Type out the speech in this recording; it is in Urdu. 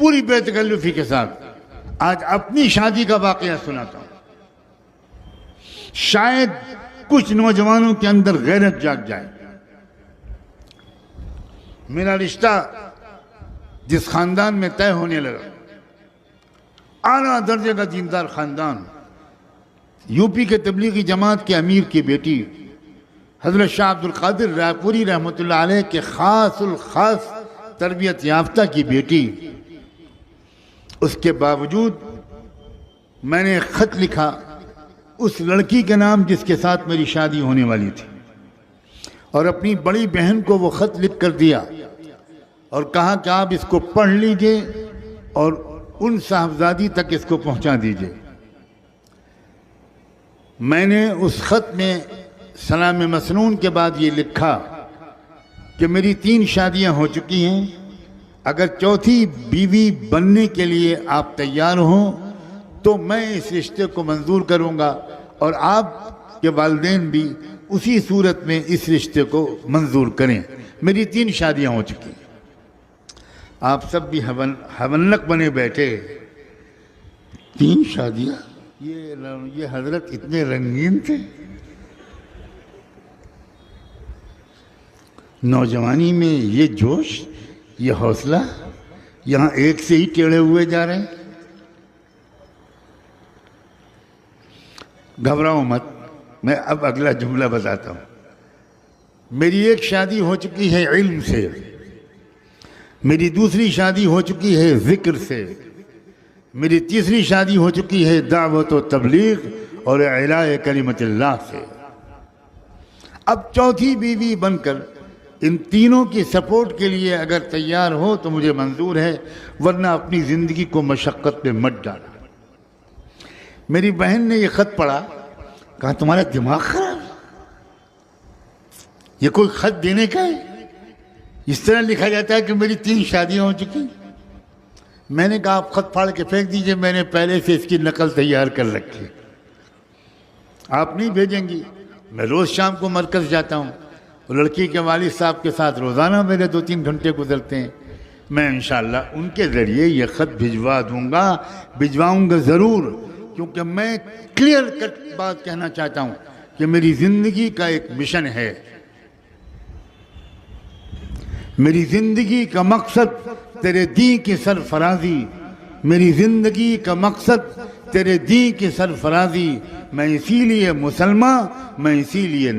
پوری بے تکلفی کے ساتھ آج اپنی شادی کا واقعہ سناتا ہوں. شاید کچھ نوجوانوں کے اندر غیرت جاگ جائے. میرا رشتہ جس خاندان میں طے ہونے لگا، اعلیٰ درجے کا دیندار خاندان، یو پی کے تبلیغی جماعت کے امیر کی بیٹی حضرت شاہ عبد القادر رائے پوری رحمۃ اللہ علیہ کے خاص الخاص تربیت یافتہ کی بیٹی. اس کے باوجود میں نے ایک خط لکھا اس لڑکی کے نام جس کے ساتھ میری شادی ہونے والی تھی، اور اپنی بڑی بہن کو وہ خط لکھ کر دیا اور کہا کہ آپ اس کو پڑھ لیجئے اور ان صاحبزادی تک اس کو پہنچا دیجئے. میں نے اس خط میں سلام مسنون کے بعد یہ لکھا کہ میری 3 شادیاں ہو چکی ہیں، اگر چوتھی بیوی بننے کے لیے آپ تیار ہوں تو میں اس رشتے کو منظور کروں گا، اور آپ کے والدین بھی اسی صورت میں اس رشتے کو منظور کریں. میری 3 شادیاں ہو چکی ہیں. آپ سب بھی حونک بنے بیٹھے. 3 شادیاں؟ یہ حضرت اتنے رنگین تھے. نوجوانی میں یہ جوش، یہ حوصلہ، یہاں ایک سے ہی ٹیڑھے ہوئے جا رہے ہیں. گھبراؤ مت، میں اب اگلا جملہ بتاتا ہوں. میری ایک شادی ہو چکی ہے علم سے، میری دوسری شادی ہو چکی ہے ذکر سے، میری تیسری شادی ہو چکی ہے دعوت و تبلیغ اور اعلاء کلمت اللہ سے. اب چوتھی بیوی بن کر ان تینوں کی سپورٹ کے لیے اگر تیار ہو تو مجھے منظور ہے، ورنہ اپنی زندگی کو مشقت میں مت ڈالو. میری بہن نے یہ خط پڑھا، کہا تمہارا دماغ خراب، یہ کوئی خط دینے کا ہے؟ اس طرح لکھا جاتا ہے کہ میری 3 شادیاں ہو چکی. میں نے کہا آپ خط پھاڑ کے پھینک دیجئے، میں نے پہلے سے اس کی نقل تیار کر رکھی. آپ نہیں بھیجیں گی؟ میں روز شام کو مرکز جاتا ہوں، لڑکی کے والد صاحب کے ساتھ روزانہ میرے 2-3 گھنٹے گزرتے ہیں. میں انشاءاللہ ان کے ذریعے یہ خط بھجوا دوں گا، بھجواؤں گا ضرور، کیونکہ میں کلیئر کٹ بات کہنا چاہتا ہوں کہ میری زندگی کا ایک مشن ہے. میری زندگی کا مقصد تیرے دین کی سرفرازی، میری زندگی کا مقصد تیرے دین کی سرفرازی. میں اسی لیے مسلمان، میں اسی لیے